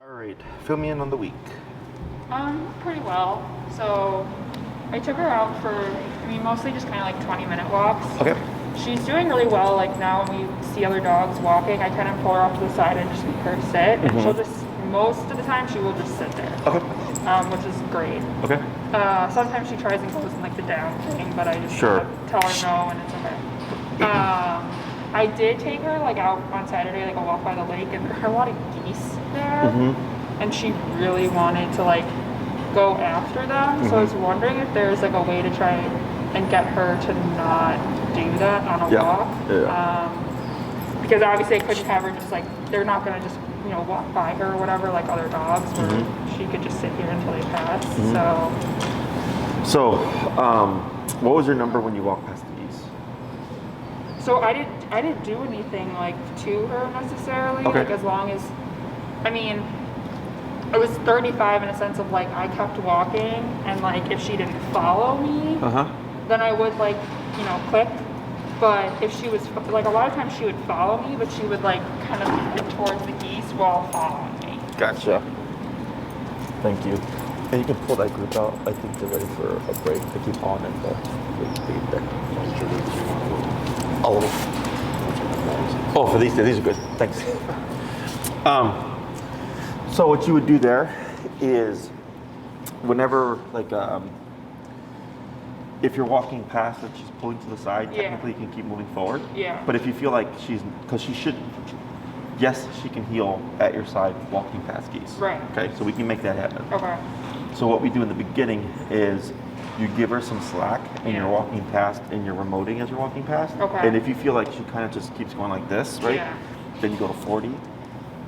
All right, fill me in on the week. Pretty well. So I took her out for, mostly just kind of like 20-minute walks. Okay. She's doing really well. Like now when we see other dogs walking, I kind of pull her off to the side and just make her sit. And she'll just, most of the time, she will just sit there. Okay. Which is great. Okay. Sometimes she tries and goes in like the down thing, but I just Sure. tell her no and it's okay. I did take her like out on Saturday, like a walk by the lake, and there are a lot of geese there. And she really wanted to like go after them. So I was wondering if there's like a way to try and get her to not do that on a walk. Yeah. Because obviously I couldn't have her just like, they're not gonna just, walk by her or whatever like other dogs where she could just sit here until they pass. So, what was your number when you walked past the geese? So I didn't do anything like to her necessarily. Okay. Like as long as, it was 35 in a sense of like I kept walking and like if she didn't follow me, then I would like, click. But if she was like a lot of times she would follow me, but she would like kind of move towards the geese while following me. Gotcha. Thank you. And you can pull that group out. I think they're ready for a break. They keep on and wait there. Oh, for these are good. Thanks. So what you would do there is, whenever if you're walking past and she's pulling to the side, technically you can keep moving forward. Yeah. But if you feel like because she should, yes, she can heel at your side walking past geese. Right. Okay, so we can make that happen. Okay. So what we do in the beginning is you give her some slack and you're walking past and you're remoting as you're walking past. Okay. And if you feel like she kind of just keeps going like this, right? Yeah. Then you go to 40,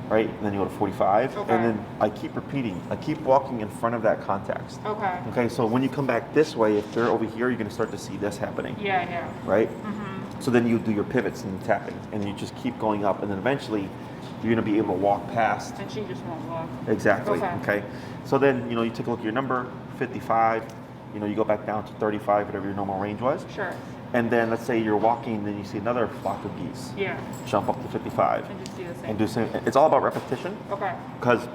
right? And then you go to 45. Okay. And then I keep repeating. I keep walking in front of that context. Okay. Okay, so when you come back this way, if they're over here, you're going to start to see this happening. Yeah. Right? So then you do your pivots and tapping, and you just keep going up, and then eventually you're going to be able to walk past. And she just won't walk. Exactly. Okay. So then, you take a look at your number, 55. You go back down to 35, whatever your normal range was. Sure. And then let's say you're walking, then you see another flock of geese. Yeah. Jump up to 55. And just do the same. And do the same. It's all about repetition. Okay. Because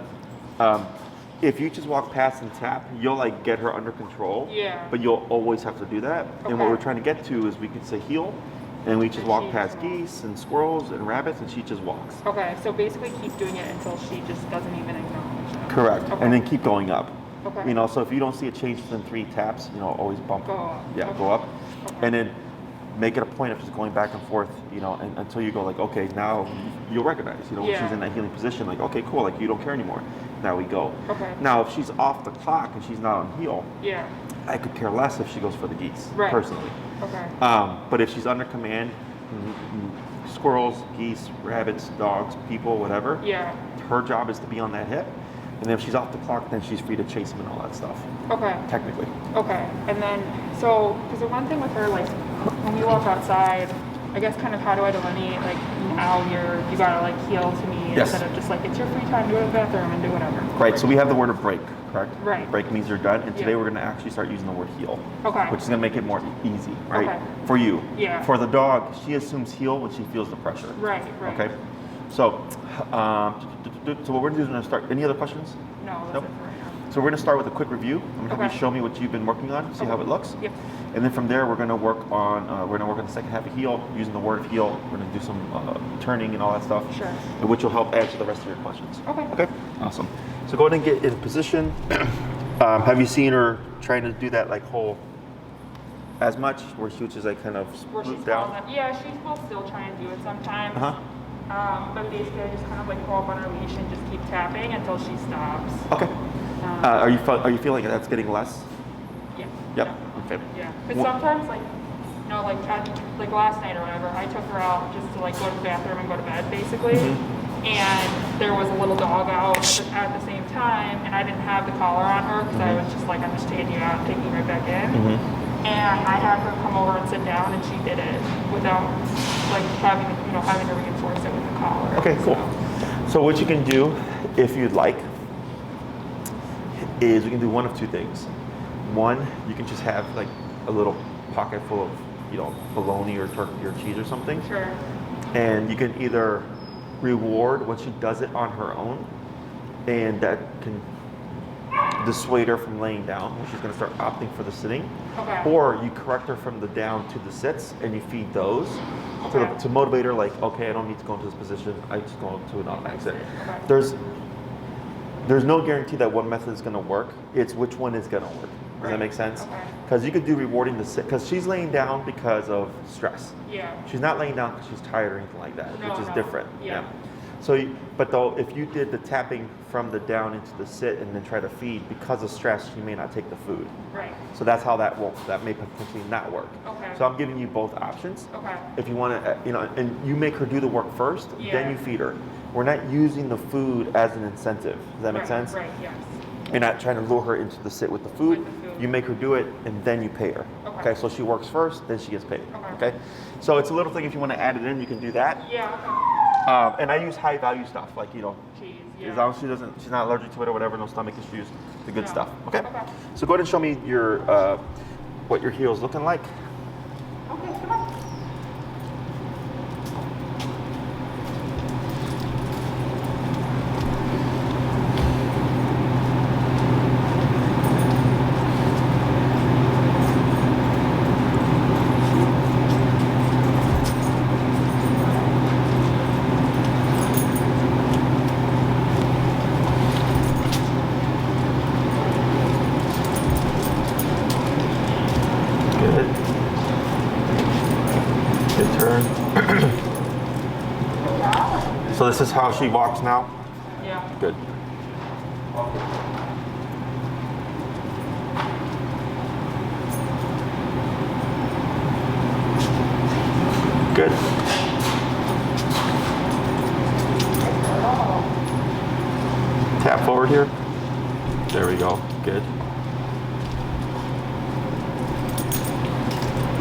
if you just walk past and tap, you'll get her under control. Yeah. But you'll always have to do that. And what Okay. we're trying to get to is we could say heel, and we just And walk she past just walks. geese and squirrels and rabbits, and she just walks. Okay, so basically keep doing it until she just doesn't even acknowledge it. Correct. Okay. And then keep going up. Okay. So if you don't see a change within 3 taps, always bump. Go up. Yeah, Okay. go up. Okay. And then make it a point of just going back and forth, and until you go okay, now you'll recognize, when Yeah. she's in that healing position, okay, cool, you don't care anymore. Now we go. Okay. Now, if she's off the clock and she's not on heel, Yeah. I could care less if she goes for the geese, Right. personally. Okay. But if she's under command, squirrels, geese, rabbits, dogs, people, whatever, Yeah. her job is to be on that hip. And then if she's off the clock, then she's free to chase them and all that stuff, Okay. technically. Okay. And then, because the one thing with her, when we walk outside, I guess kind of how do I delineate, now you gotta heel to me Yes. instead of just it's your free time, go to the bathroom and do whatever. Right, so we have the word of break, correct? Right. Break means you're done, and today Yeah. we're going to actually start using the word heel. Okay. Which is going to make it more easy, right? Okay. For you. Yeah. For the dog, she assumes heel when she feels the pressure. Right. Okay. So, so what we're going to do is we're going to start. Any other questions? No, that's Nope. it for right now. So we're going to start with a quick review. I'm going to have Okay. you show me what you've been working on, see how it looks. Yep. And then from there, we're going to work on the second half of heel, using the word of heel. We're going to do some turning and all that stuff. Sure. And which will help answer the rest of your questions. Okay. Okay. Awesome. So go ahead and get in position. Have you seen her trying to do that whole as much, where she would just kind of Where she's swoop down? falling up. Yeah, she will still try and do it sometimes. Uh-huh. But basically, I just kind of pull up on her leash and just keep tapping until she stops. Okay. Are you feeling that's getting less? Yeah. Yep. Yeah. Okay. Yeah. But sometimes, last night or whatever, I took her out just to go to the bathroom and go to bed, basically. And there was a little dog out at the same time, and I didn't have the collar on her because I was just I'm just taking you out and taking you right back in. And I had her come over and sit down, and she did it without having to reinforce it with the collar. Okay, cool. So what you can do, if you'd like, is we can do one of two things. One, you can just have a little pocket full of, bologna or turkey or cheese or something. Sure. And you can either reward when she does it on her own, and that can dissuade her from laying down. She's going to start opting for the sitting. Okay. Or you correct her from the down to the sits, and you feed those Okay. to motivate her. Like, okay, I don't need to go into this position. I just go into an automatic sit. Okay. There's no guarantee that one method is going to work. It's which one is going to work. Does that make sense? Okay. Because you could do rewarding the sit, because she's laying down because of stress. Yeah. She's not laying down because she's tired or anything like that, No, which is no. different. Yeah. So, but though, if you did the tapping from the down into the sit and then try to feed, because of stress, she may not take the food. Right. So that's how that won't. That may potentially not work. Okay. So I'm giving you both options. Okay. If you want to, and you make her do the work first, Yeah. then you feed her. We're not using the food as an incentive. Does that make Right, sense? Right. Yes. You're not trying to lure her into the sit with the food. With the food. You make her do it, and then you pay her. Okay. So she works first, then she gets paid. Okay. So it's a little thing. If you want to add it in, you can do that. Yeah. Okay. And I use high value stuff, like Cheese. Yeah. as long as she's not allergic to it or whatever, no stomach issues, the good No. stuff. Okay. Okay. So go ahead and show me your what your heel's looking like. Okay. Come on. Good. Good turn. So this is how she walks now. Yeah. Good. Good. Tap forward here. There we go. Good.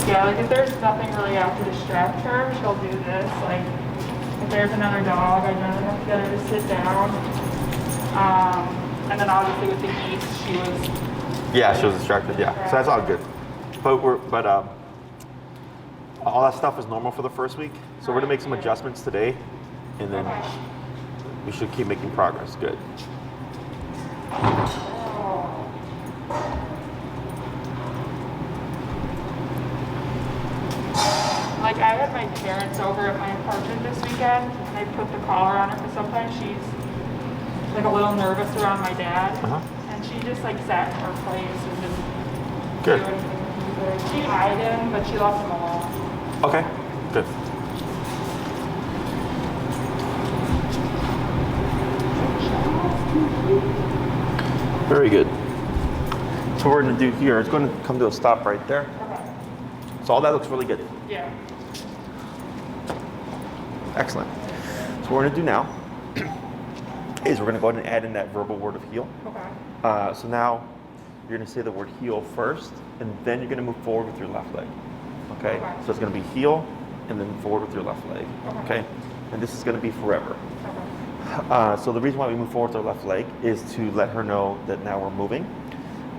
Yeah, like if there's nothing really out to distract her, she'll do this. Like if there's another dog, I generally have to get her to sit down. And then obviously with the heat, she was. Yeah, she was distracted. Yeah, so that's all good. But all that stuff is normal for the first week. So we're gonna make some adjustments today, and then we should keep making progress. Good. Like I had my parents over at my apartment this weekend, and I put the collar on her because sometimes she's like a little nervous around my dad, and she just like sat in her place and didn't Good. do anything with her. She eyed him, but she left him alone. Okay. Good. Very good. So what we're gonna do here is going to come to a stop right there. Okay. So all that looks really good. Yeah. Excellent. So what we're gonna do now is we're gonna go ahead and add in that verbal word of heal. Okay. So now you're gonna say the word heal first, and then you're gonna move forward with your left leg. Okay? Okay. So it's gonna be heal, and then forward with your left leg. Okay. And this is gonna be forever. Okay. So the reason why we move forward with our left leg is to let her know that now we're moving.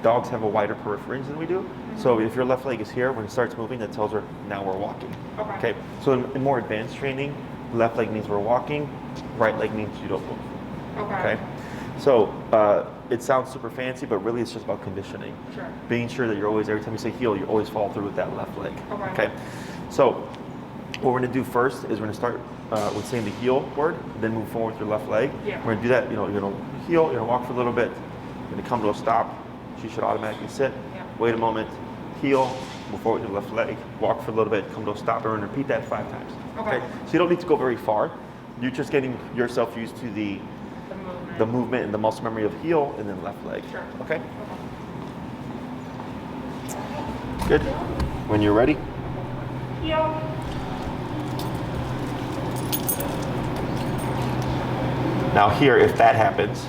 Dogs have a wider periphery than we do. So if your left leg is here, when it starts moving, that tells her now we're walking. Okay. So in more advanced training, left leg means we're walking, right leg means you don't move. Okay. So it sounds super fancy, but really it's just about conditioning. Sure. Being sure that you're always, every time you say heel, you always follow through with that left leg. Okay. So what we're gonna do first is we're gonna start with saying the heel word, then move forward with your left leg. Yeah. We're gonna do that, you're gonna heel, you're gonna walk for a little bit, you're gonna come to a stop, she should automatically sit, Yeah. wait a moment, heel, move forward with your left leg, walk for a little bit, come to a stop, and repeat that 5 times. Okay. So you don't need to go very far. You're just getting yourself used to the movement and the muscle memory of heel and then left leg. Sure. Okay? Good. When you're ready. Heel. Now here, if that happens,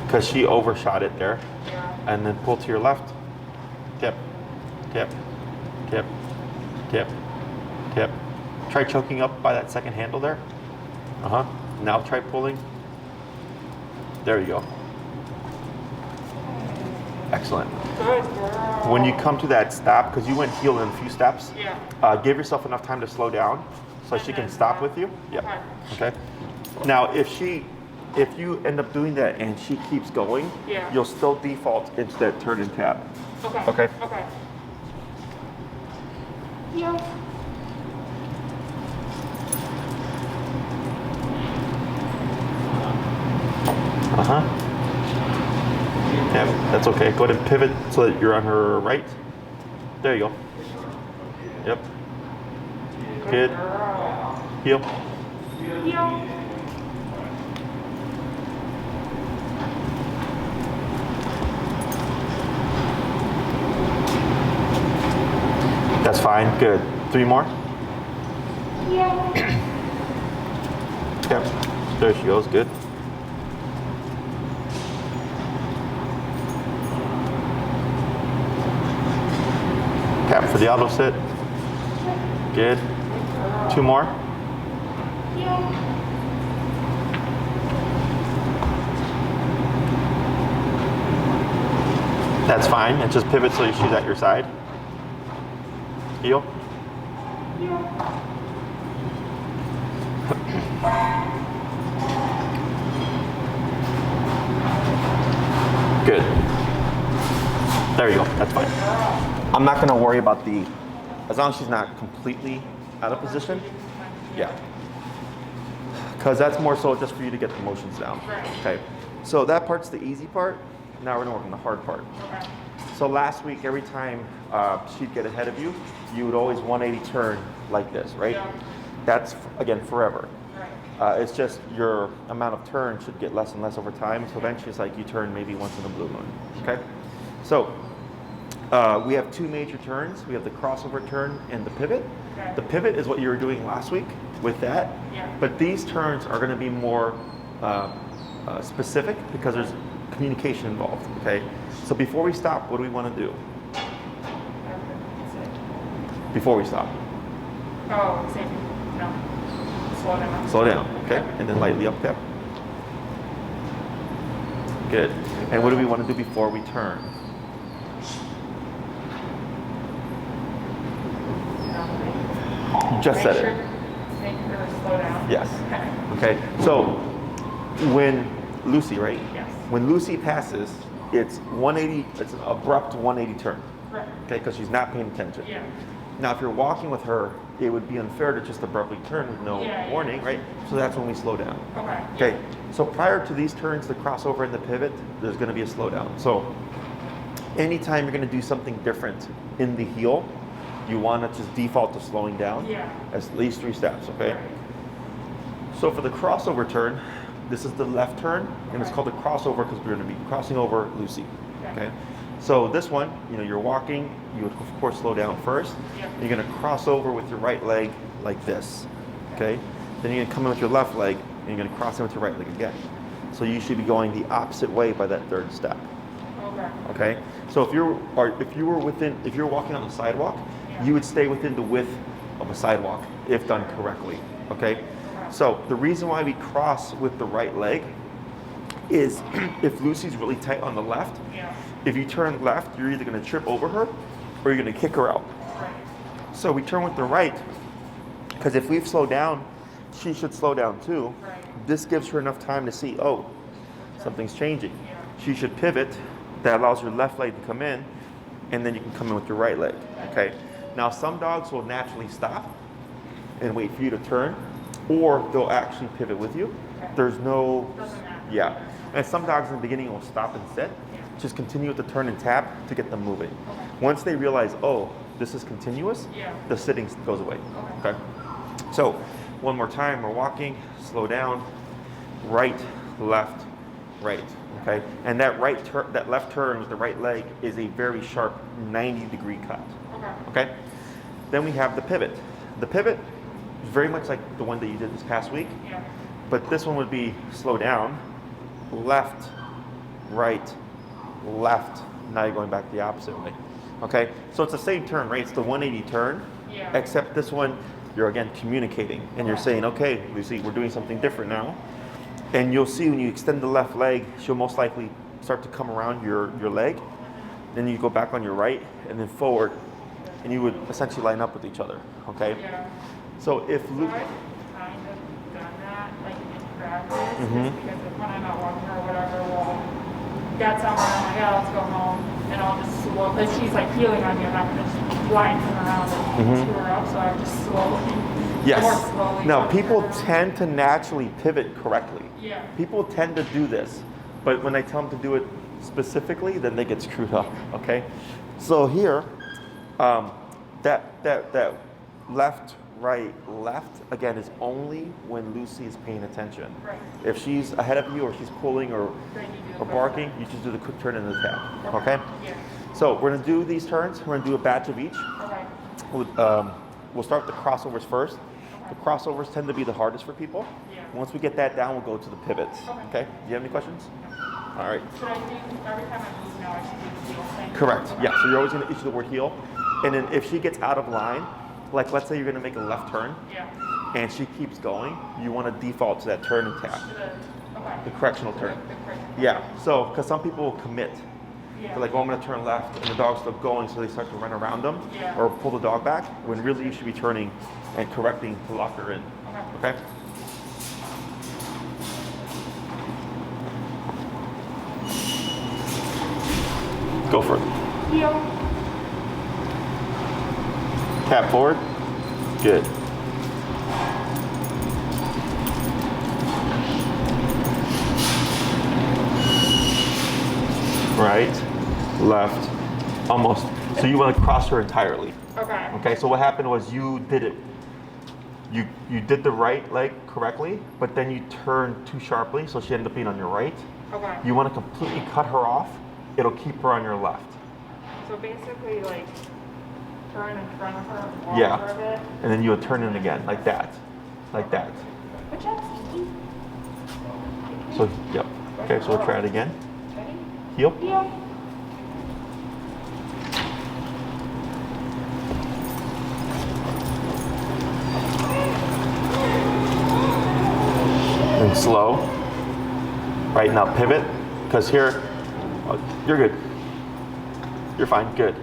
because she overshot it there, Yeah. and then pull to your left, tip, tip, tip, tip, tip. Try choking up by that second handle there. Now try pulling. There you go. Excellent. Good girl. When you come to that stop, because you went heel in a few steps, Yeah. give yourself enough time to slow down so she can then stop stop. with you. Yep. Okay. Okay. Now, if she if you end up doing that and she keeps going, Yeah. you'll still default into that turn and tap. Okay. Okay. Okay. Yeah. Uh-huh. Yeah, that's okay. Go ahead and pivot so that you're on her right. There you go. Yep. Good. Heel. Yeah. That's fine. Good. 3 more. Yeah. Yep. There she goes. Good. Tap for the auto sit. Good. 2 more. Yeah. That's fine. And just pivot so she's at your side. Heel. Yeah. Good. There you go. That's fine. I'm not going to worry about the, as long as she's not completely out of position. Yeah. Because that's more so just for you to get the motions down. Right. Okay. So that part's the easy part. Now we're going to work on the hard part. Okay. So last week, every time she'd get ahead of you, you would always 180 turn like this, right? Yeah. That's, again, forever. Right. It's just your amount of turn should get less and less over time. So eventually it's like you turn maybe once in a blue moon, okay? So we have 2 major turns. We have the crossover turn and the pivot. Okay. The pivot is what you were doing last week with that. Yeah. But these turns are gonna be more specific because there's communication involved, okay? So before we stop, what do we wanna do? Before we stop. Oh, same. No. Slow down. Slow down, okay? And then lightly up tap. Good. And what do we want to do before we turn? You just said it. Make her slow down. Yes. Okay. Okay. So when Lucy, right? Yes. When Lucy passes, it's 180. It's an abrupt 180 turn. Right. Okay, because she's not paying attention. Yeah. Now, if you're walking with her, it would be unfair to just abruptly turn with no Yeah, yeah. warning, right? So that's when we slow down. Okay. Okay, so prior to these turns, the crossover and the pivot, there's going to be a slowdown. So anytime you're going to do something different in the heel, you want to just default to slowing down. Yeah. At least 3 steps, okay? Right. So for the crossover turn, this is the left turn, and it's Okay. called the crossover because we're going to be crossing over Lucy. Okay. Okay. So this one, you're walking, you would of course slow down first. Yeah. You're going to cross over with your right leg like this. Okay. Then you're going to come in with your left leg, and you're going to cross in with your right leg again. So you should be going the opposite way by that 3rd step. Okay. Okay. So if you're walking on the sidewalk, Yeah. you would stay within the width of a sidewalk if done correctly. Okay. So the reason why we cross with the right leg is if Lucy's really tight on the left, Yeah. if you turn left, you're either going to trip over her or you're going to kick her out. Right. So we turn with the right because if we've slowed down, she should slow down too. Right. This gives her enough time to see, oh, something's changing. Yeah. She should pivot. That allows your left leg to come in, and then you can come in with your right leg. Okay. Now some dogs will naturally stop and wait for you to turn, or they'll actually pivot with you. Okay. There's no, Doesn't matter. yeah. And some dogs in the beginning will stop and sit. Yeah. Just continue with the turn and tap to get them moving. Once they realize, oh, this is continuous, Yeah. the sitting goes away. Okay. Okay. So one more time, we're walking, slow down, right, left, right. Okay. And that that left turn with the right leg is a very sharp 90-degree cut. Okay. Okay. Then we have the pivot. The pivot is very much like the one that you did this past week, Yeah. but this one would be slow down, left, right, left. Now you're going back the opposite way. Okay, so it's the same turn, right? It's the 180 turn, Yeah. except this one, you're again communicating and you're saying, okay, Lucy, we're doing something different now. And you'll see when you extend the left leg, she'll most likely start to come around your leg. Then you go back on your right and then forward, and you would essentially line up with each other. Okay, Yeah. so if So Luke, I've kind of done that, like in practice. just because when I'm out walking her or whatever, we'll get somewhere, I'm like, yeah, let's go home, and I'll just slow, if she's like healing on me, I'm not gonna just blind turn around and screw her up, so I'm just slowly, more slowly. Now, people turn around. tend to naturally pivot correctly. Yeah. People tend to do this, but when I tell them to do it specifically, then they get screwed up, okay? So here, that left, right, left, again, is only when Lucy is paying attention. Right. If she's ahead of you or she's pulling or Right, you do the barking, you just do the quick turn and the tap, okay? Yeah. So we're gonna do these turns. We're gonna do a batch of each. Okay. We'll start with the crossovers first. The crossovers tend to be the hardest for people. Yeah. Once we get that down, we'll go to the pivots. Okay. Do you have any questions? All right. Should I do, every time I move now, I should do the heel thing? Correct. Yeah. So you're always going to issue the word heel, and then if she gets out of line, like let's say you're going to make a left turn, Yeah. and she keeps going, you want to default to that turn and tap, Okay. the correctional turn. The correct- Yeah. So because some people will commit. Yeah. They're like, oh, I'm going to turn left, and the dog's still going, so they start to run around them Yeah. or pull the dog back, when really you should be turning and correcting to lock her in. Okay. Okay? Go for it. Heel. Tap forward. Good. Right, left, almost. So you want to cross her entirely. Okay. Okay, so what happened was you did it. You did the right leg correctly, but then you turned too sharply, so she ended up being on your right. Okay. You want to completely cut her off. It'll keep her on your left. So basically, like, turn in front of her and walk Yeah. her a bit. And then you would turn in again, like that. Like that. Good job, Stevie. So, yep. Okay, so we'll try it again. Ready? Heel. Heel. And slow. Right, now pivot. Because here, oh, you're good. You're fine, good.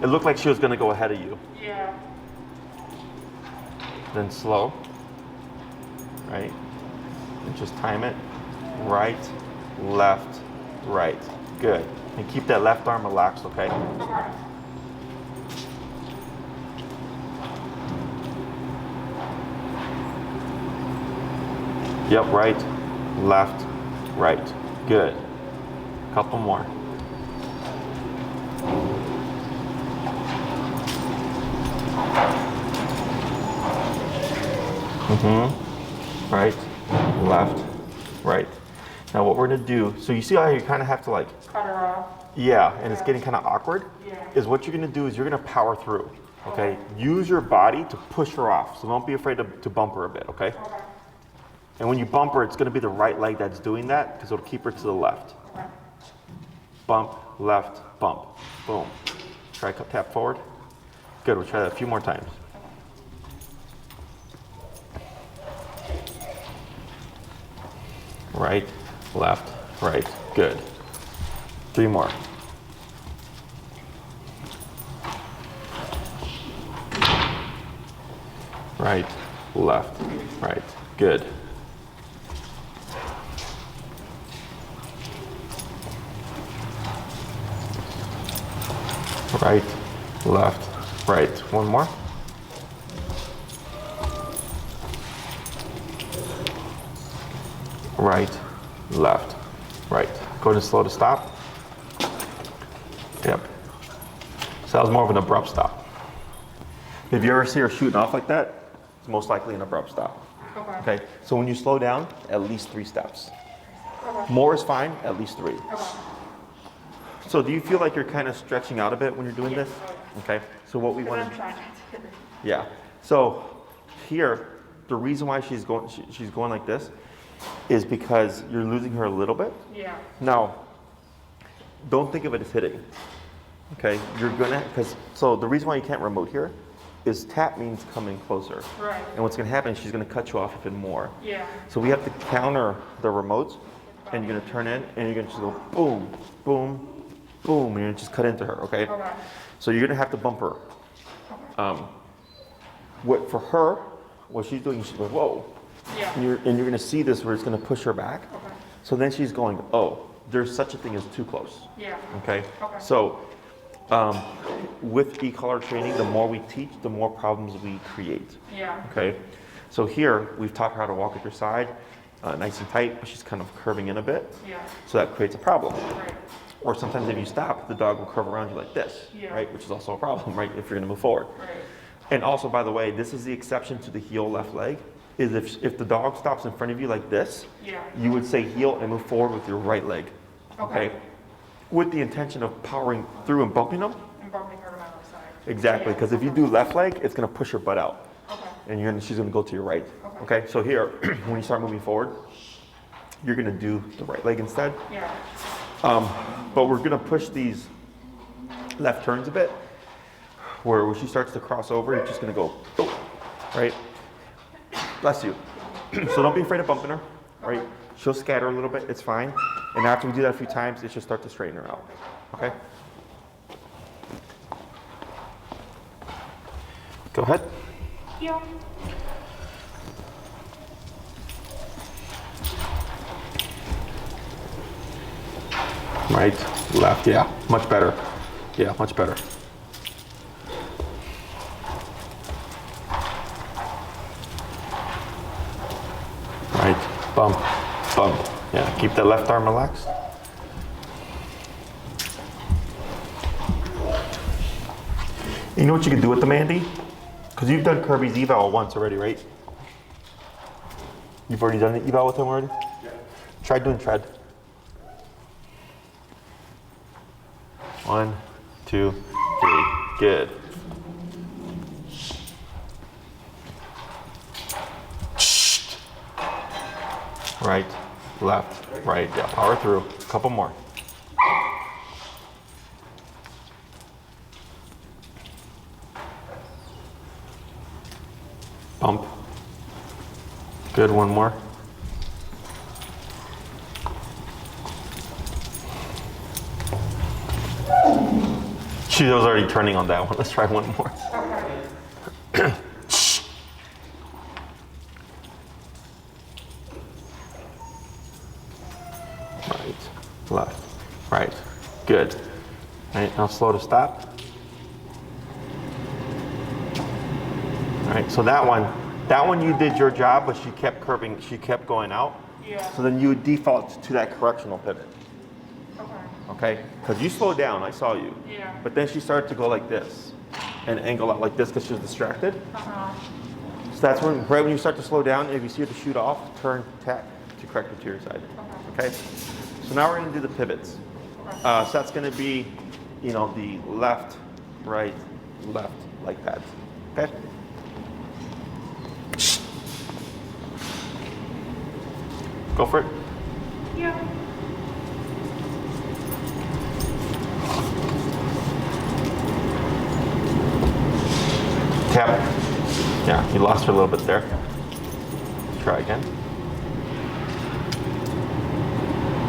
It looked like she was going to go ahead of you. Yeah. Then slow. Right. And just time it. Right, left, right. Good. And keep that left arm relaxed, okay? Okay. Yep, right, left, right. Good. Couple more. Right, left, right. Now what we're gonna do, so you see how you kind of have to like, Cut her off. yeah, and it's getting kind of awkward, Yeah. is what you're gonna do is you're gonna power through, okay? Use your body to push her off, so don't be afraid to bump her a bit, okay? Okay. And when you bump her, it's gonna be the right leg that's doing that, because it'll keep her to the left. Okay. Bump, left, bump, boom. Try tap forward. Good, we'll try that a few more times. Right, left, right, good. 3 more. Right, left, right, good. Right, left, right. One more. Right, left, right. Go ahead and slow to stop. Yep. So that was more of an abrupt stop. If you ever see her shooting off like that, it's most likely an abrupt stop. Okay. Okay, so when you slow down, at least 3 steps. Okay. More is fine, at least 3. Okay. So do you feel like you're kind of stretching out a bit when you're doing this? Okay, so what we But want I'm to trying. yeah. So here, the reason why she's going like this is because you're losing her a little bit. Yeah. Now, don't think of it as hitting. Okay, you're gonna so the reason why you can't remote here is tap means coming closer. Right. And what's gonna happen is she's gonna cut you off even more. Yeah. So we have to counter the remotes, and you're gonna turn in, and you're gonna just go boom, boom, boom, and you're gonna just cut into her. Okay. Okay. So you're gonna have to bump her. What for her, what she's doing, she's going, whoa, Yeah. And you're going to see this where it's going to push her back. Okay. So then she's going, oh, there's such a thing as too close. Yeah. Okay? Okay. So with e-collar training, the more we teach, the more problems we create. Yeah. Okay? So here, we've taught her how to walk at your side, nice and tight, but she's kind of curving in a bit. Yeah. So that creates a problem. Right. Or sometimes if you stop, the dog will curve around you like this, Yeah. right? Which is also a problem, right? If you're going to move forward. Right. And also, by the way, this is the exception to the heel left leg, is if the dog stops in front of you like this, Yeah. you would say heel and move forward with your right leg, okay? With the intention of powering through and bumping them. And bumping her to my left side. Exactly, because if you do left leg, it's going to push her butt out. Okay. And she's going to go to your right. Okay, so here, when you start moving forward, you're going to do the right leg instead. Yeah. But we're going to push these left turns a bit, where when she starts to cross over, you're just going to go, oh, right? Bless you. So don't be afraid of bumping her, right? She'll scatter a little bit, it's fine. And after we do that a few times, it should start to straighten her out, okay? Go ahead. Yeah. Right, left, yeah, much better. Yeah, much better. Right, bump, bump. Yeah, keep that left arm relaxed. You know what you can do with them, Andy? Because you've done Kirby's eval once already, right? You've already done the eval with him already? Yeah. Try doing tread. 1, 2, 3. Good. Right, left, right. Yeah, power through. A couple more. Bump. Good, one more. She was already turning on that one. Let's try one more. Okay. Right, left, right. Good. Right, now slow to stop. All right, so that one you did your job, but she kept curving, she kept going out. Yeah. So then you would default to that correctional pivot. Okay. Okay? Because you slowed down, I saw you. Yeah. But then she started to go like this and angle out like this because she was distracted. Uh-huh. So that's when, right when you start to slow down, if you see her to shoot off, turn, tap to correct her to your side. Okay? So now we're going to do the pivots. Okay. So that's going to be, you know, the left, right, left, like that. Okay? Go for it. Yeah. Tap. Yeah, you lost her a little bit there. Try again.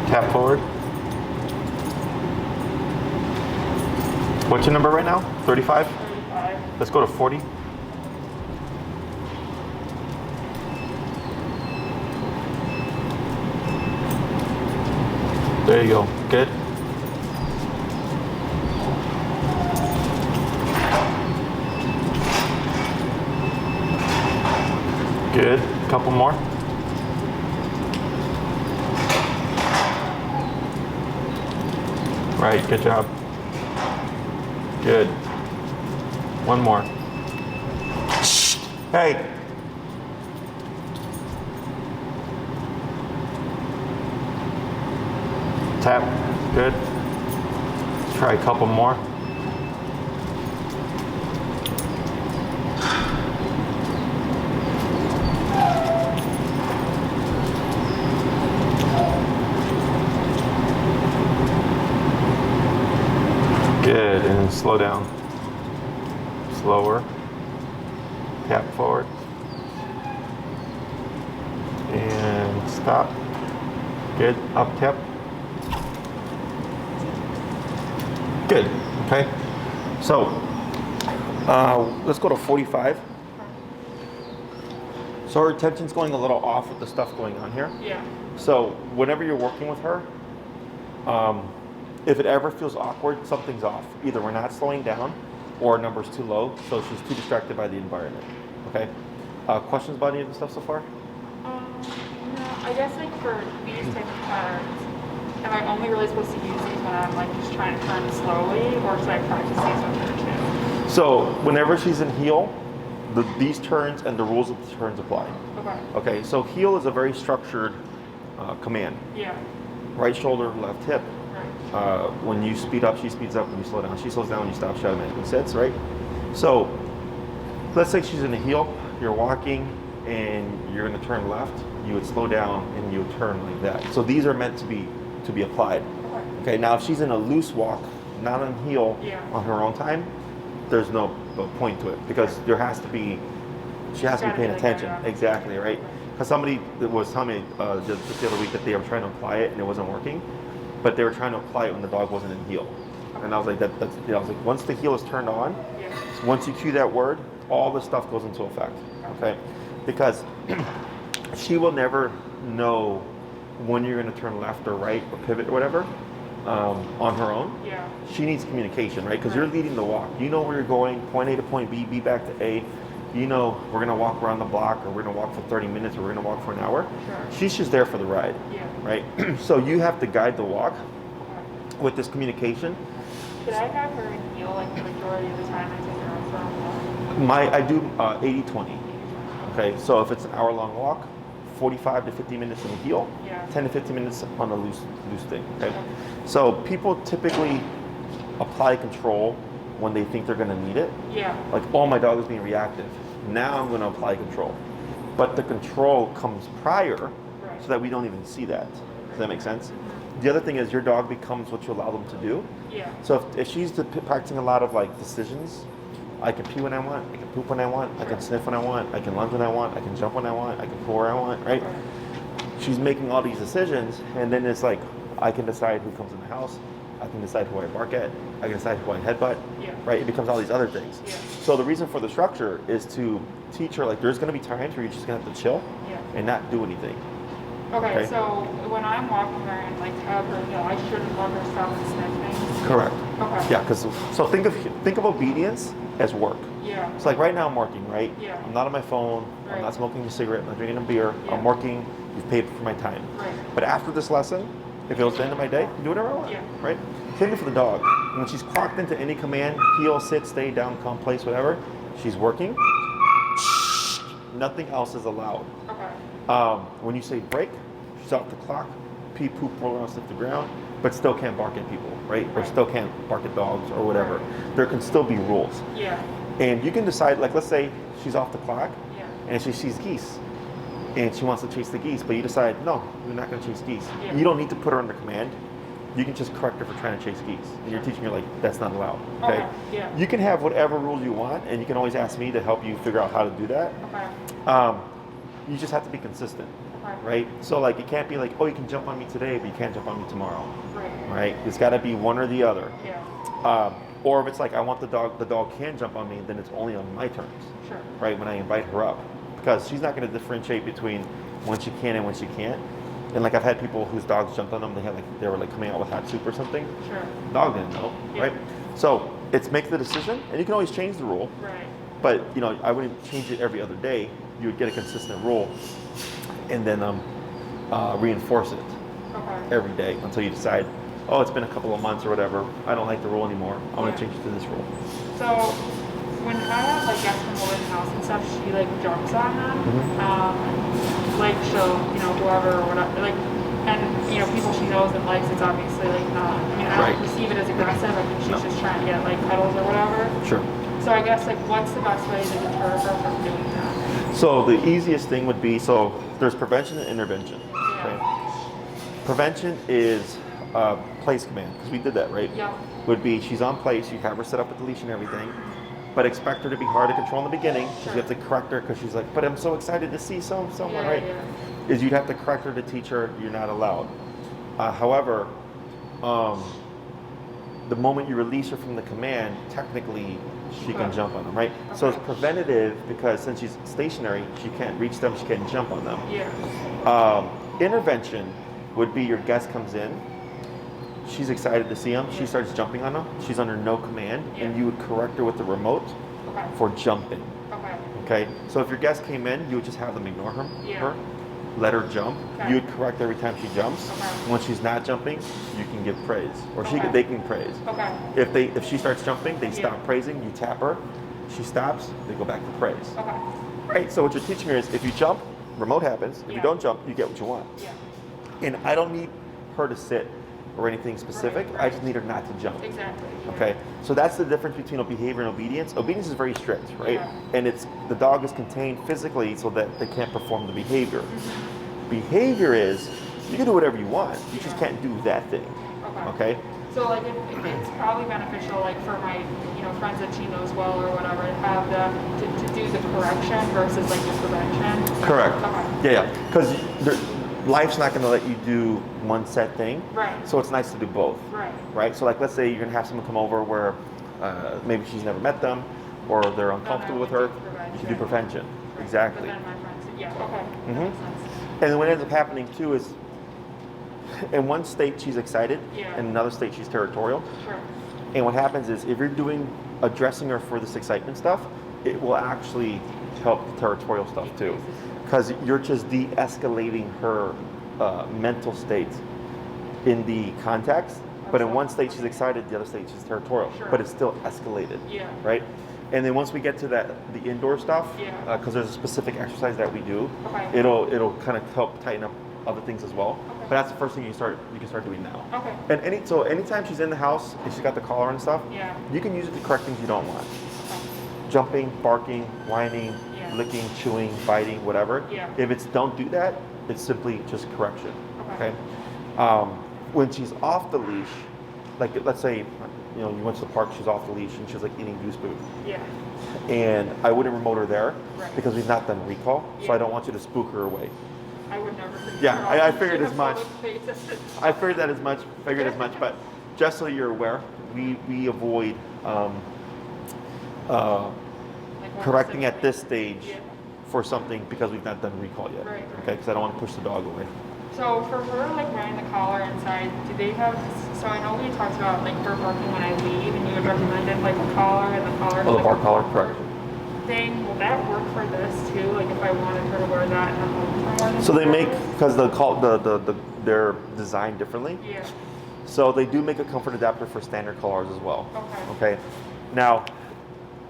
Tap forward. What's your number right now? 35? 35. Let's go to 40. There you go. Good. Good. Couple more. Right. Good job. Good. One more. Hey. Tap. Good. Let's try a couple more. Good, and then slow down. Slower. Tap forward. And stop. Good, up tap. Good, okay. So, let's go to 45. So her attention's going a little off with the stuff going on here. Yeah. So whenever you're working with her, if it ever feels awkward, something's off. Either we're not slowing down or a number's too low, so she's too distracted by the environment. Okay? Questions about any of the stuff so far? No, I guess like for these type of turns, am I only really supposed to use these when I'm like just trying to turn slowly, or should I practice these with her too? So whenever she's in heel, these turns and the rules of the turns apply. Okay. Okay, so heel is a very structured command. Yeah. Right shoulder, left hip. Right. When you speed up, she speeds up. When you slow down, she slows down. When you stop, she automatically sits, right? So let's say she's in a heel, you're walking, and you're going to turn left. You would slow down and you would turn like that. So these are meant to be applied. Okay, now if she's in a loose walk, not on heel, on her own time, there's no point to it, because she has to be paying attention. Exactly, right? Because somebody was telling me just the other week that they were trying to apply it and it wasn't working, but they were trying to apply it when the dog wasn't in heel. And I was like, I was like, once the heel is turned on, once you cue that word, all this stuff goes into effect. Okay, because she will never know when you're going to turn left or right or pivot or whatever on her own. Yeah. She needs communication, right? Because you're leading the walk. You know where you're going, point A to point B, B back to A. You know we're going to walk around the block, or we're going to walk for 30 minutes, or we're going to walk for an hour. Sure. She's just there for the ride, right? So you have to guide the walk with this communication. Should I have her in heel like the majority of the time I take her out for a walk? I do 80-20. Okay, so if it's an hour-long walk, 45 to 50 minutes in the heel, 10 to 15 minutes on a loose thing. Okay, so people typically apply control when they think they're going to need it. Yeah. Like, oh, my dog is being reactive. Now I'm going to apply control, but the control comes prior, so that we don't even see that. Does that make sense? The other thing is your dog becomes what you allow them to do. Yeah. So if she's practicing a lot of like decisions, I can pee when I want, I can poop when I want, I can sniff when I want, I can lunge when I want, I can jump when I want, I can pull where I want, right? She's making all these decisions, and then it's like, I can decide who comes in the house, I can decide who I bark at, I can decide who I headbutt, right? It becomes all these other things. So the reason for the structure is to teach her, like, there's gonna be times where you're just gonna have to chill and not do anything. Okay, so when I'm walking her and like have her heel, I shouldn't let her stop and sniff things? Correct. Okay. Yeah, because so think of obedience as work. Yeah. It's like right now I'm working, right? Yeah. I'm not on my phone, I'm not smoking a cigarette, I'm not drinking a beer, I'm working, you've paid for my time. Right. But after this lesson, if it was the end of my day, I can do whatever I want, right? Same thing for the dog. When she's clocked into any command, heel, sit, stay, down, come, place, whatever, she's working, nothing else is allowed. Okay. When you say break, she's off the clock, pee, poop, roll around, sniff the ground, but still can't bark at people, right? Or still can't bark at dogs or whatever. There can still be rules. Yeah. And you can decide, like, let's say she's off the clock and she sees geese and she wants to chase the geese, but you decide, no, you're not going to chase geese. You don't need to put her under command. You can just correct her for trying to chase geese. And you're teaching her, like, that's not allowed, okay? Yeah. You can have whatever rules you want, and you can always ask me to help you figure out how to do that. Okay. You just have to be consistent, Okay. right? So, like, it can't be like, oh, you can jump on me today, but you can't jump on me tomorrow, Right. right? It's got to be one or the other. Yeah. Or if it's like, I want the dog can jump on me, then it's only on my terms, Sure. right? When I invite her up, because she's not going to differentiate between when she can and when she can't. And like I've had people whose dogs jumped on them, they were like coming out with hot soup or something. Sure. Dog didn't know, right? So it's make the decision, and you can always change the rule. Right. But I wouldn't change it every other day. You would get a consistent rule, and then reinforce it every day until you decide, oh, it's been a couple of months or whatever. I don't like the rule anymore. I want to change it to this rule. So when I have like guests come over to the house and stuff, she like jumps on them. Like she'll, whoever or whatever, like, and people she knows and likes. It's obviously like not. I don't perceive it as aggressive. I think she's just trying to get like cuddles or whatever. Sure. So I guess like, what's the best way to deter her from doing that? So the easiest thing would be, there's prevention and intervention. Okay? Prevention is place command, because we did that, right? Yeah. Would be she's on place, you have her set up with the leash and everything, but expect her to be hard to control in the beginning, because you have to correct her, because she's like, but I'm so excited to see someone, right? Yeah. Is you'd have to correct her to teach her you're not allowed. However, the moment you release her from the command, technically she can Okay. jump on them, right? So it's Okay. preventative because since she's stationary, she can't reach them, she can't jump on them. Yeah. Intervention would be your guest comes in, she's excited to see him, she starts jumping on him, she's under no command, and you would correct her with the remote Okay. for jumping. Okay. Okay, so if your guest came in, you would just have them ignore Yeah. her, let her jump. Okay. You would correct every time she jumps. Okay. When she's not jumping, you can give praise, or Okay. they can praise. Okay. If she starts jumping, they stop praising. You tap her, she stops, they go back to praise. Okay. Right. So what you're teaching her is, if you jump, remote happens. If you don't jump, you get what you want. Yeah. And I don't need her to sit or anything specific. Right. I just need her not to jump. Exactly. Yeah. Okay, so that's the difference between behavior and obedience. Obedience is very strict, right? Yeah. And it's the dog is contained physically so that they can't perform the behavior. Behavior is you can do whatever you want, you just can't do that thing. Okay? So like it's probably beneficial like for my friends that she knows well or whatever to have to do the correction versus like the prevention. Correct. Okay. Yeah, because life's not going to let you do one set thing. Right. So it's nice to do both. Right. Right. So like let's say you're going to have someone come over where maybe she's never met them or they're uncomfortable with her. You should do prevention. Right. Exactly. But then my friends, yeah. Okay. That Mhm. makes sense. And then what ends up happening too is, in one state she's excited, Yeah. in another state she's territorial. Sure. And what happens is, if you're addressing her for this excitement stuff, it will actually help the territorial stuff too, because you're just de-escalating her mental state in the context. But in one state she's excited, the other state she's territorial, Sure. but it's still escalated. Yeah. Right. And then once we get to the indoor stuff, Yeah. because there's a specific exercise that we do, Okay. it'll kind of help tighten up other things as well. Okay. But that's the first thing you can start doing now. Okay. And anytime she's in the house and she's got the collar and stuff, Yeah. you can use it to correct things you don't want. Okay. Jumping, barking, whining, Yeah. licking, chewing, biting, whatever. Yeah. If it's don't do that, it's simply just correction. Okay. When she's off the leash, like let's say you went to the park, she's off the leash and she's like eating goose food. Yeah. And I wouldn't remote her there Right. because we've not done recall, so Yeah. I don't want you to spook her away. I would never. Yeah, I figured as much. I figured that as much, but just so you're aware, we avoid correcting at this stage Yeah. for something because we've not done recall yet. Right. Okay, because I don't want to push the dog away. So for her, like wearing the collar inside, do they have? So I know we talked about like her barking when I leave, and you had recommended like a collar and the collar. Oh, the like, bar collar, correct. Thing. Will that work for this too? Like if I wanted her to wear that in the home for more than So they 2 make, hours? because they're designed differently. Yeah. So they do make a comfort adapter for standard collars as well. Okay. Okay. Now,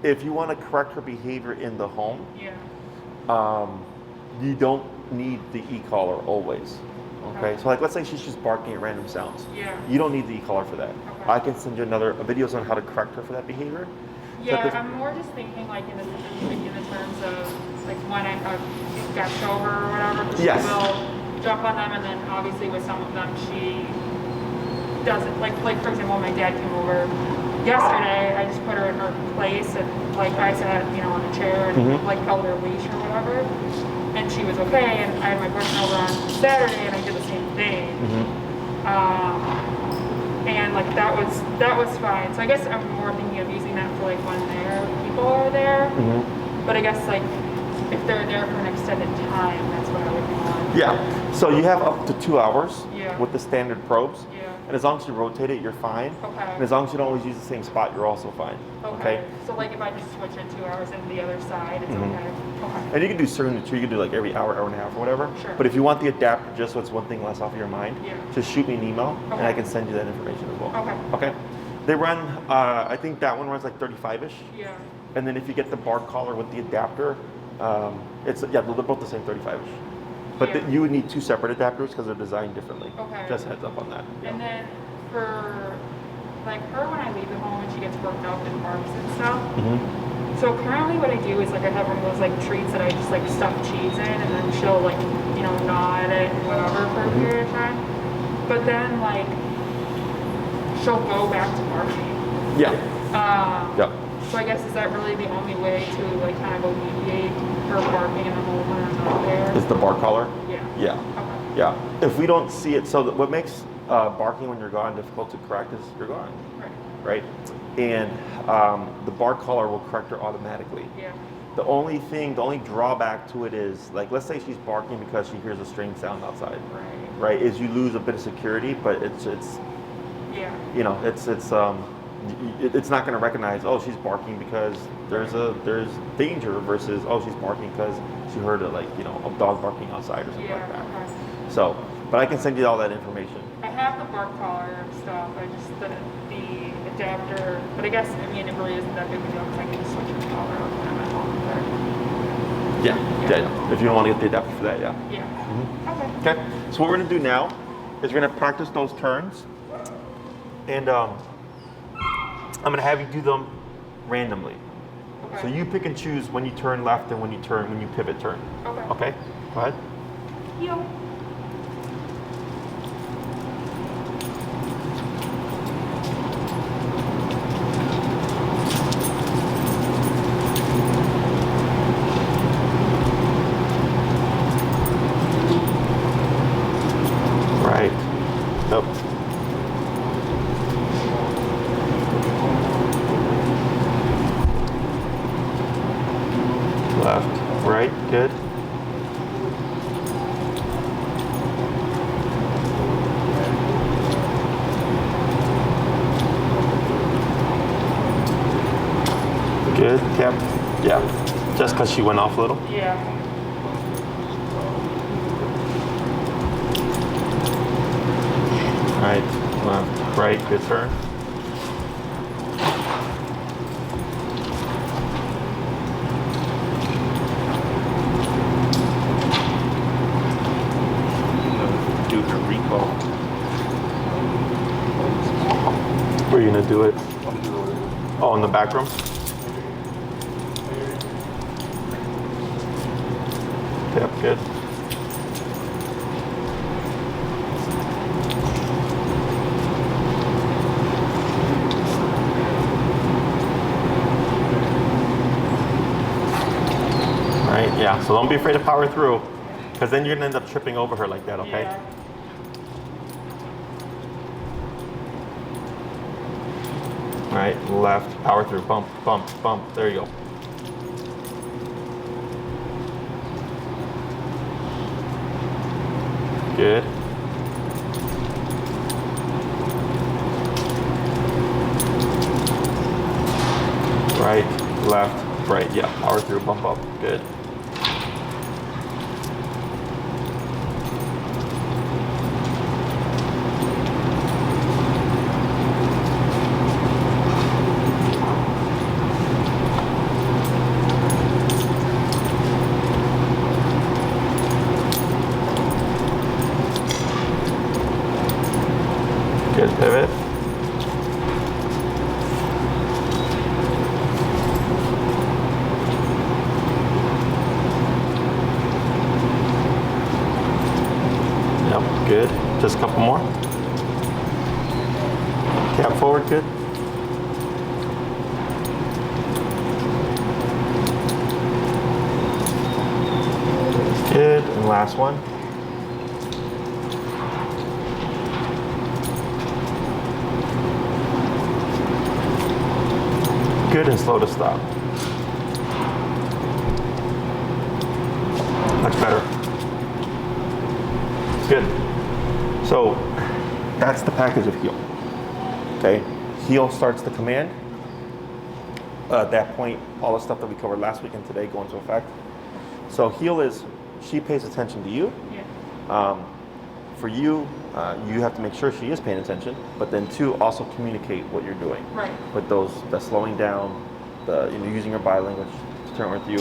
if you want to correct her behavior in the home, Yeah. you don't need the e-collar always. Okay. Okay. So like let's say she's just barking at random sounds. Yeah. You don't need the e-collar for that. Okay. I can send you videos on how to correct her for that behavior. Yeah, this- I'm more just thinking like in the terms of like when I got over or whatever. Yes. She will jump on them, and then obviously with some of them she doesn't. Like for example, when my dad came over yesterday, I just put her in her place and like I sat on a chair and Mhm. like held her leash or whatever, and she was okay. And I had my boyfriend over on Saturday, and I did the same thing. And like that was fine. So I guess I'm more thinking of using that for like when people are there. But I guess like if they're there for an extended time, that's what I would want. Yeah. So you have up to 2 hours Yeah. with the standard probes. Yeah. And as long as you rotate it, you're fine. Okay. And as long as you don't always use the same spot, you're also fine. Okay. So like if I just switch it 2 hours into the other side, it's Mhm. okay. Okay. And you can do certain too. You can do like every hour, hour and a half, or whatever. Sure. But if you want the adapter, just so it's one thing less off of your mind, Yeah. just shoot me an email, and Okay. I can send you that information as well. Okay. Okay. They run. I think that one runs like 35ish. Yeah. And then if you get the bar collar with the adapter, they're both the same 35ish. But Yeah. you would need 2 separate adapters because they're designed differently. Okay. Just heads up on that. And then for like her when I leave the home and she gets worked up and barks and stuff. So currently what I do is like I have one of those like treats that I just like stuff cheese in, and then she'll like gnaw at it and whatever for a period of time. But then like she'll go back to barking. Yeah. Yeah. So I guess is that really the only way to like kind of alleviate her barking in the home when I'm not there? Is the bar collar? Yeah. Yeah. Okay. Yeah. If we don't see it, so what makes barking when you're gone difficult to correct is you're gone. Right. right? And the bar collar will correct her automatically. Yeah. The only drawback to it is, like, let's say she's barking because she hears a strange sound outside, Right. right? Is you lose a bit of security, but it's Yeah. you know, it's not going to recognize, oh, she's barking because there's danger versus, oh, she's barking because she heard a dog barking outside or something Yeah. like that. Okay. So, but I can send you all that information. I have the bark collar and stuff. I just the adapter, but I guess it really isn't that big of a deal because I can just switch the collar out when I'm at home. Yeah. If you don't want to get the adapter for that, yeah. Yeah. Mm-hmm. Okay. Okay. So what we're going to do now is we're going to practice those turns, and I'm going to have you do them randomly. Okay. So you pick and choose when you turn left and when you pivot turn. Okay. Okay? Go ahead. Heel. Right. Nope. Left. Right. Good. Good. Yep. Yeah. Just because she went off a little. Yeah. Right. Left. Right. Good turn. Do her recall. Where are you gonna do it? Oh, in the back room? Yep, good. Right, yeah, so don't be afraid to power through, because then you're gonna end up tripping over her like that, okay? Yeah. Right, left, power through, bump, bump, bump, there you go. Good. Right, left, right, yeah, power through, bump up, good. Good pivot. Yep, good. Just a couple more. Cap forward, good. Good, and last one. Good, and slow to stop. Much better. Good. So that's the package of heel. Okay, heel starts the command. At that point, all the stuff that we covered last week and today go into effect. So heel is she pays attention to you. Yeah. For you, you have to make sure she is paying attention, but then two, also communicate what you're doing. Right. With the slowing down, using your body language to turn with you.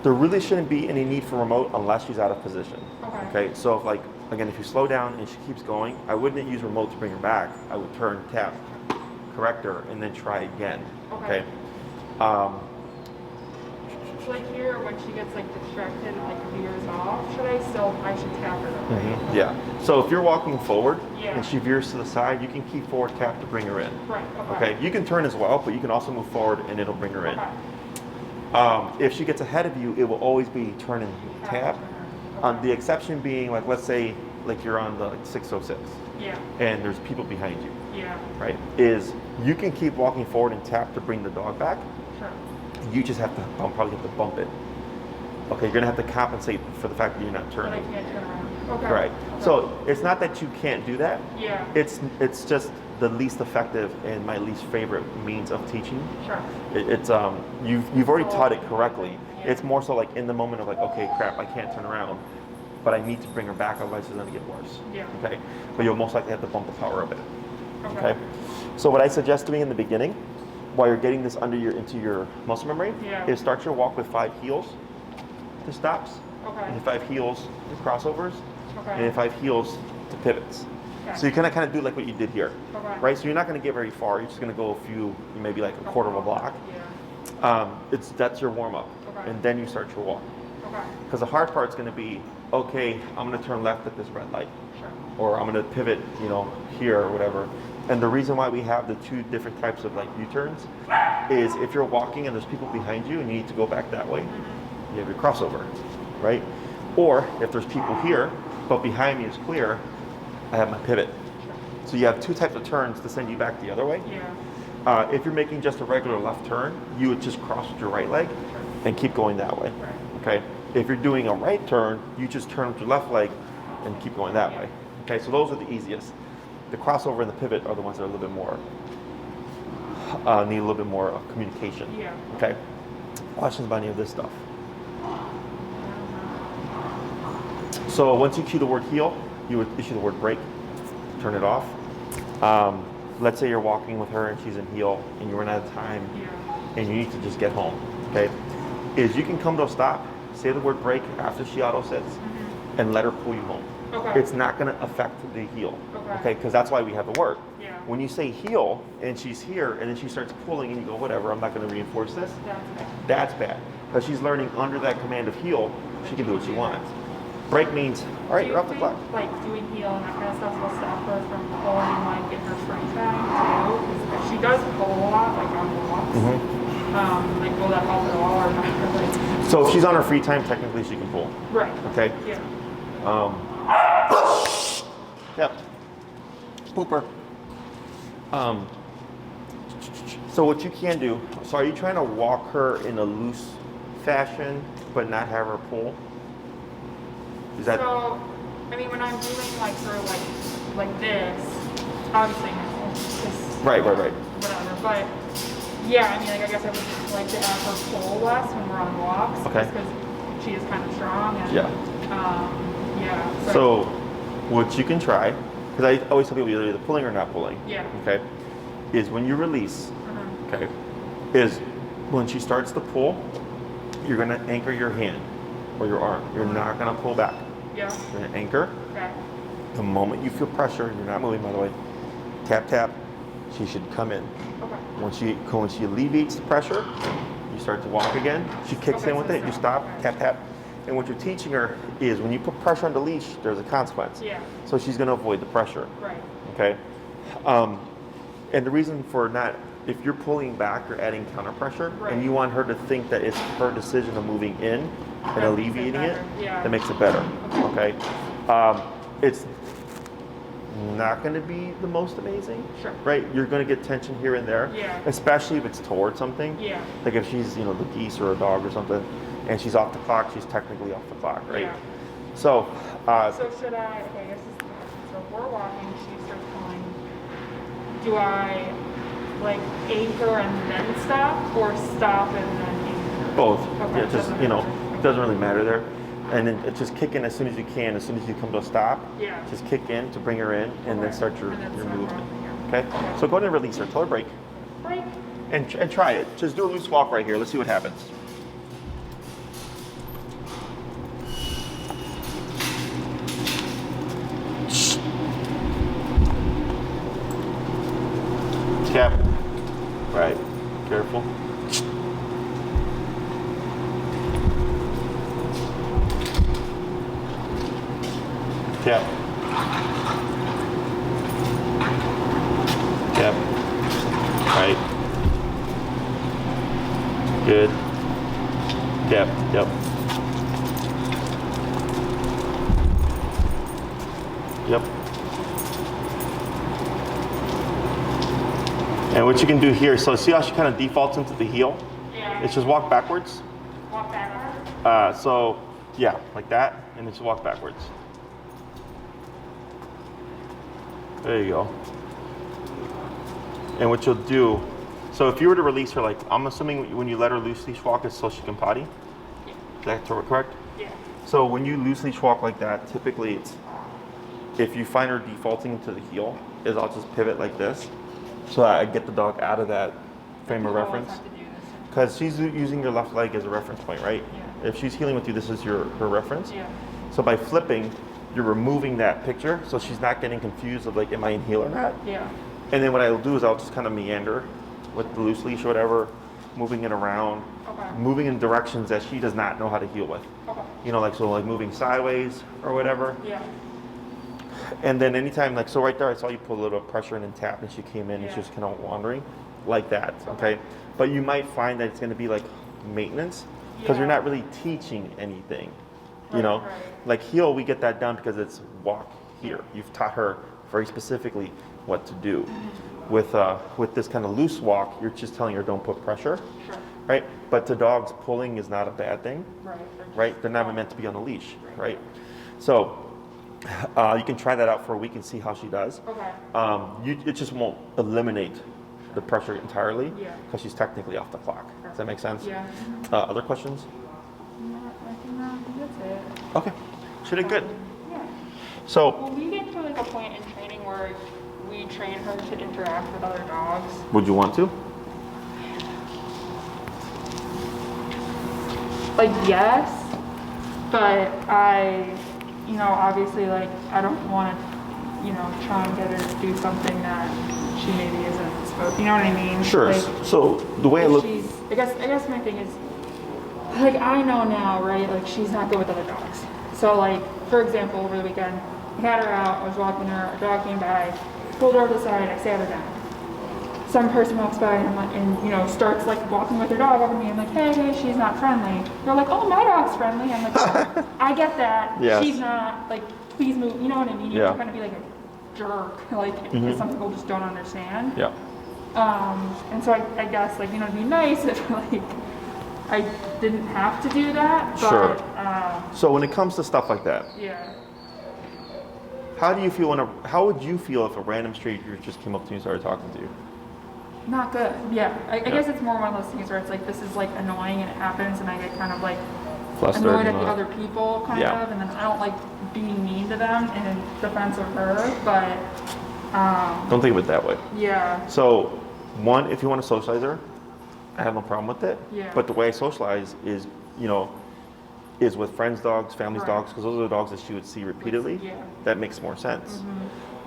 There really shouldn't be any need for remote unless she's out of position. Okay. So if you slow down and she keeps going, I wouldn't use remote to bring her back. I would turn, tap, correct her, and then try again. Okay. Okay. Like here, when she gets distracted and veers off, I should tap her though, right? Yeah. So if you're walking forward Yeah. and she veers to the side, you can keep forward tap to bring her in. Right, okay. Okay. You can turn as well, but you can also move forward and it'll bring her in. Okay. If she gets ahead of you, it will always be turn and tap. The exception being, let's say, you're on the 606 Yeah. and there's people behind you. Yeah. right, is you can keep walking forward and tap to bring the dog back. Sure. You just have to probably have to bump it. Okay, you're gonna have to compensate for the fact that you're not But I turning. can't turn around. Okay. Right. Okay. So it's not that you can't do that. Yeah. It's just the least effective and my least favorite means of teaching. Sure. It's you've already taught it correctly. Yeah. It's more so like in the moment of like, okay, crap, I can't turn around, but I need to bring her back, otherwise it's gonna get worse. Yeah. Okay. But you'll most likely have to bump the power of it. Okay. Okay. So what I suggest doing in the beginning, while you're getting this into your muscle memory, Yeah. is start your walk with 5 heels to stops, Okay. and 5 heels to crossovers, Okay. and 5 heels to pivots. Okay. So you kind of do like what you did here, Okay. right? So you're not going to get very far. You're just going to go a few, maybe like a quarter of a block. Yeah. That's your warm up, Okay. and then you start your walk. Okay. Because the hard part's going to be, okay, I'm going to turn left at this red light, Sure. or I'm going to pivot, here or whatever. And the reason why we have the 2 different types of like U-turns is if you're walking and there's people behind you and you need to go back that way, you have your crossover, right? Or if there's people here, but behind me is clear, I have my pivot. So you have 2 types of turns to send you back the other way. Yeah. If you're making just a regular left turn, you would just cross with your right leg and keep going that way. Right. Okay. If you're doing a right turn, you just turn with your left leg and keep going that way. Okay. So those are the easiest. The crossover and the pivot are the ones that are a little bit more need a little bit more communication. Yeah. Okay. Questions about any of this stuff? So once you cue the word heel, you would issue the word break, turn it off. Let's say you're walking with her and she's in heel and you run out of time Yeah. and you need to just get home, okay? Is you can come to a stop, say the word break after she auto sits, and let her pull you home. Okay. It's not gonna affect the heel, Okay. Because that's why we have the word. Yeah. When you say heel and she's here and then she starts pulling and you go, whatever, I'm not gonna reinforce this, that's bad. Because she's learning under that command of heel, she can do what she wants. Break means, all right, Do you you're off the think, clock. like doing heel and that kind of stuff will stop her from pulling like in her free time too? Because she does pull a lot, like on walks. Mm-hmm. Like will that help at all or not really? So if she's on her free time, technically she can pull, Right. okay? Yeah. Yep. Pooper. So what you can do, so are you trying to walk her in a loose fashion, but not have her pull? Is that, So, I mean, when I'm doing like her like this, obviously no, just right. whatever. But yeah, I mean, like I guess I would just like to have her pull less when we're on walks, Okay. just because she is kind of strong. And, Yeah. Yeah. So what you can try, because I always tell people you're either pulling or not pulling, Yeah. okay, is when you release, Mhm. okay, is when she starts to pull, you're going to anchor your hand or your arm. You're not going to pull back. Yeah. You're going to anchor. Okay. The moment you feel pressure, you're not moving, by the way, tap, tap, she should come in. Okay. When she alleviates the pressure, you start to walk again. She kicks Okay, in with so it, you stop. stop, Okay. tap, tap. And what you're teaching her is when you put pressure on the leash, there's a consequence. Yeah. So she's going to avoid the pressure. Right. Okay. And the reason for not, if you're pulling back, you're adding counter pressure, Right. and you want her to think that it's her decision of moving in and That makes it alleviating it, better. Yeah. that makes it better. Okay. It's not going to be the most amazing, Sure. right? You're going to get tension here and there, Yeah. especially if it's towards something. Yeah. Like if she's, the geese or a dog or something, and she's off the clock, she's technically off the clock, right? Yeah. So, So should I? Okay, this is the question. So if we're walking, she starts pulling. Do I like anchor and then stop, or stop and then anchor? both. Okay, Yeah, just doesn't matter. it doesn't really matter there. And then just kick in as soon as you can. As soon as you come to a stop, Yeah. just kick in to bring her in, and then Okay. start your And then start movement. walking, Okay. So go ahead and release her. Tell her break, Break. and try it. Just do a loose walk right here. Let's see what happens. Tap. Right. Careful. Tap. Tap. Right. Good. Tap. Yep. Yep. And what you can do here, so see how she kind of defaults into the heel? Yeah. It's just walk backwards. Walk backwards. So yeah, like that, and then just walk backwards. There you go. And what you'll do, so if you were to release her, like I'm assuming when you let her loose leash walk, it's so she can potty. Yeah. Is that correct? Yeah. So when you loose leash walk like that, typically it's, if you find her defaulting into the heel, is I'll just pivot like this, so I get the dog out of that frame of reference. Because she's using your left leg as a reference point, right? Yeah. If she's heeling with you, this is her reference. Yeah. So by flipping, you're removing that picture, so she's not getting confused of like, am I in heel or not? Yeah. And then what I'll do is I'll just kind of meander with the loose leash or whatever, moving it around, Okay. moving in directions that she does not know how to heel with. Okay. You know, like, so like moving sideways or whatever. Yeah. And then anytime, like, so right there, I saw you put a little tpressure in and tap, and she came in and she was kind of wandering like that, okay? But you might find that it's going to be like maintenance, because you're not really teaching anything, you know? Right. Like heel, we get that done because it's walk here. You've taught her very specifically what to do. With this kind of loose walk, you're just telling her don't put pressure, Sure. right? But to dogs, pulling is not a bad thing, Right. right? They're not meant to be on a leash, right? So you can try that out for a week and see how she does. Okay. It just won't eliminate the pressure entirely, Yeah. because she's technically off the clock. Does that make sense? Yeah. Other questions? I think that's it. Okay, she did good. Yeah. So Will we get to like a point in training where we train her to interact with other dogs? would you want to? Like, yes, but obviously, like, I don't want to, try and get her to do something that she maybe isn't supposed to, you know what I mean? Sure. Like, So the way I if look, she's, I guess my thing is, like, I know now, right, like, she's not good with other dogs. So, like, for example, over the weekend, I had her out, I was walking her, a dog came by, pulled her over the side, I sat her down. Some person walks by and starts like walking with their dog over me. I'm like, hey, she's not friendly. They're like, oh, my dog's friendly. I'm like, oh, I get that. Yes. She's not, like, please move. You know what I mean? You're Yeah. not going to be like a jerk, like, because some people just don't understand. yeah. And so I guess, like, it'd be nice if, like, I didn't have to do that. But, Sure. So when it comes to stuff like that, yeah. how do you feel how would you feel if a random stranger just came up to you and started talking to you? Not good. Yeah. I guess it's more one of those things where it's like, this is like annoying and it happens and I get kind of like Flustered annoyed at and the all other people kind Yeah. of, and then I don't like being mean to them in defense of her, but Don't think of it that way. yeah. So, one, if you want to socialize her, I have no problem with it. Yeah. But the way I socialize is, is with friends' dogs, families' Right. dogs, because those are the dogs that she would see repeatedly. Yeah. That makes more sense.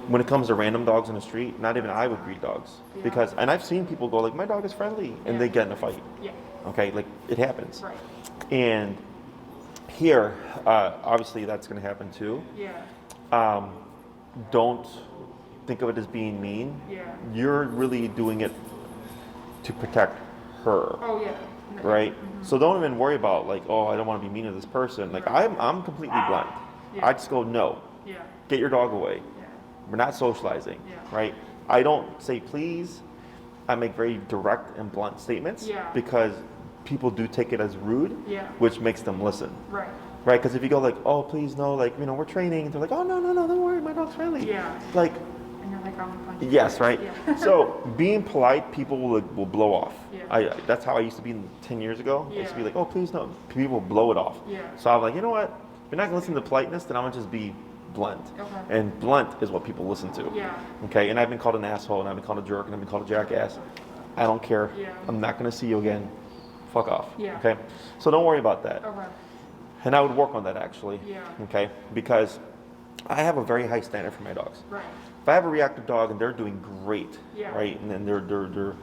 When it comes to random dogs in the street, not even I would breed dogs. Yeah. Because, and I've seen people go like, my dog is friendly, and Yeah. they get in a fight. Yeah. Okay, like it happens. Right. And here, obviously that's going to happen too. Yeah. Don't think of it as being mean. Yeah. You're really doing it to protect her, Oh yeah. right? So don't even worry about like, oh, I don't want to be mean to this person. Like Right. I'm completely blunt. Yeah. I just go, no, Yeah. get your dog away. Yeah. We're not socializing, Yeah. right? I don't say please. I make very direct and blunt statements Yeah. because people do take it as rude, Yeah. which makes them listen. Right. Right, because if you go like, oh, please no, like, we're training, they're like, oh, no, don't worry, my dog's friendly. Yeah. Like, And you're like, I'm gonna punch you. yes, right? Yeah. So being polite, people will blow off. Yeah. That's how I used to be 10 years ago. I used to be Yeah. like, oh, please no. People blow it off. Yeah. So I'm like, you know what? If you're not going to listen to politeness, then I'm going to just be blunt. Okay. And blunt is what people listen to. Yeah. Okay, and I've been called an asshole, and I've been called a jerk, and I've been called a jackass. I don't care. Yeah. I'm not going to see you again. Fuck off. Yeah. Okay? So don't worry about that. Okay. And I would work on that actually. Yeah. Okay? Because I have a very high standard for my dogs. Right. If I have a reactive dog and they're doing great, Yeah. right, and then the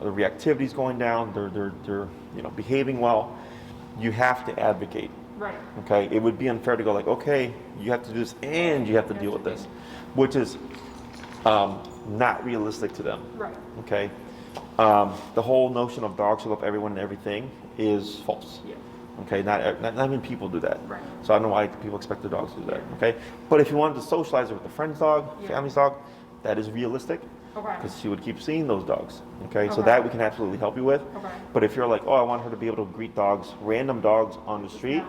reactivity's going down, they're behaving well, you have to advocate. Right. Okay? It would be unfair to go like, okay, you have to do this and you have to deal with this, which is not realistic to them. Right. Okay? The whole notion of dogs should love everyone and everything is false. Yeah. Okay, not even people do that. Right. So I don't know why people expect their dogs to do that. Okay, but if you wanted to socialize it with a friend's dog, Yeah. family's dog, that is realistic. Okay. because she would keep seeing those dogs. Okay, so Okay. that we can absolutely help you with. Okay. But if you're like, oh, I want her to be able to greet dogs, random dogs on the street,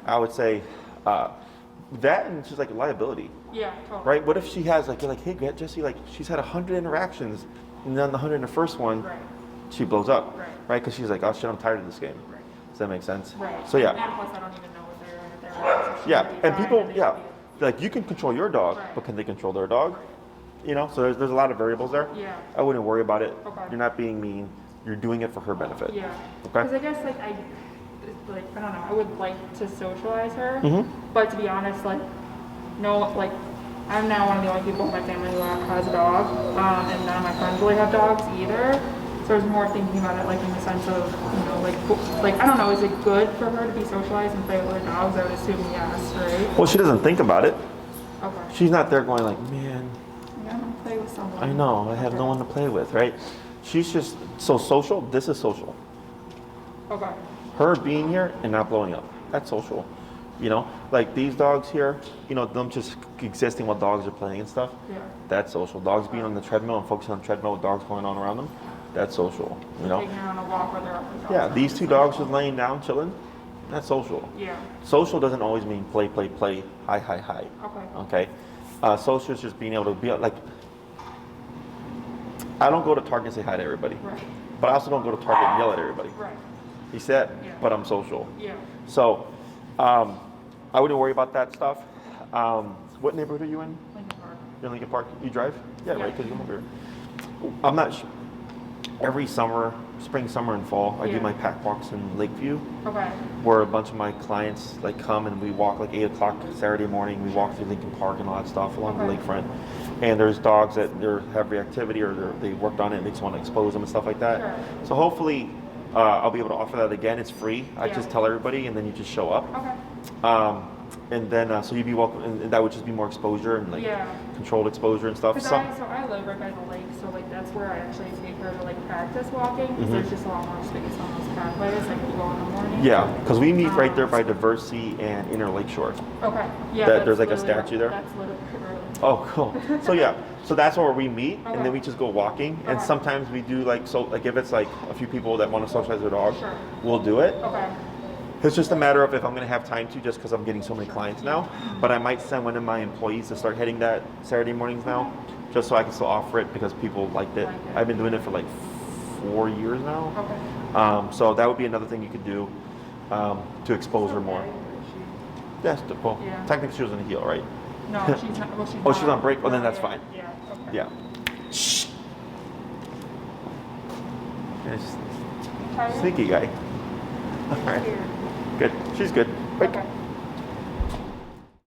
I would say that, and she's like a liability, Yeah, totally. right? What if she has like, you're like, hey, Jesse, like she's had 100 interactions, and then the 101st one, Right. she blows up, Right. right? Because she's like, oh shit, I'm tired of this game. Right. Does that make sense? Right. So yeah. And plus, I don't even know what they're so she Yeah, might be and fine, people, they yeah, could be- like you can control your dog, Right. but can they control their dog? You know, so there's a lot of variables there. Yeah. I wouldn't worry about it. Okay. You're not being mean. You're doing it for her benefit. Yeah. Okay. Because I guess like I don't know. I would like to socialize her, Mhm. but to be honest, like no, like I'm now one of the only people in my family who has a dog, and none of my friends really have dogs either. So I was more thinking about it like in the sense of like I don't know. Is it good for her to be socialized and play with other dogs? I would assume yes, right? Well, she doesn't think about it. Okay. She's not there going like, man, Yeah, I'm gonna play with someone. I know, I have no one to play with, right? She's just so social. This is social. Okay. Her being here and not blowing up. That's social. You know, like these dogs here, you know, them just existing while dogs are playing and stuff. Yeah. That's social. Dogs being on the treadmill and focusing on the treadmill with dogs going on around them. That's social. You know. Taking her on a walk where they're up with dogs. Yeah, these two dogs just laying down, chilling. That's social. Yeah. Social doesn't always mean play, play, play, hi, hi, hi. Okay. Okay? Social is just being able to be like, I don't go to Target and say hi to everybody. Right. But I also don't go to Target and yell at everybody. Right. You said, Yeah. but I'm social. Yeah. So, I wouldn't worry about that stuff. What neighborhood are you in? Lincoln Park. You're in Lincoln Park? You drive? Yeah, Yeah. right, because you live here. I'm not every summer, spring, summer, and fall, I do Yeah. my pack walks in Lakeview, Okay. where a bunch of my clients like come and we walk like 8 o'clock Saturday morning. We walk through Lincoln Park and all that stuff along the Okay. lakefront. And there's dogs that have reactivity or they worked on it and they just want to expose them and stuff like that. Sure. So hopefully I'll be able to offer that again. It's free. I Yeah. just tell everybody and then you just show up. Okay. And then so you'd be welcome, and that would just be more exposure and like Yeah. controlled exposure and stuff. Because I live right by the lake, so like that's where I actually take her to like practice walking. Because there's just a lot more space on those pathways. Like we go in the morning. Yeah, because we meet right there by Diversity and Inner Lakeshore. Okay. Yeah. That that's there's like a literally- statue there? That's literally. Oh, cool. So yeah, so that's where we meet, and Okay. then we just go walking. And Okay. sometimes we do like if it's like a few people that want to socialize their dog, Sure. we'll do it. Okay. It's just a matter of if I'm going to have time to, just because I'm getting so many clients now. But I might send one of my employees to start hitting that Saturday mornings now, just so I can still offer it because people liked it. Like it. I've been doing it for like 4 years now. Okay. So that would be another thing you could do to expose her more. Okay, or is she- Yes, well, Yeah. technically she was in a heel, right? No, she's not. Well, she's Oh, she's not. on break? Oh, then that's Yeah, fine. Yeah. Okay. Yeah. Shh. Yes. Tired? Sneaky guy. All right. Here. Good. She's good. Break. Okay.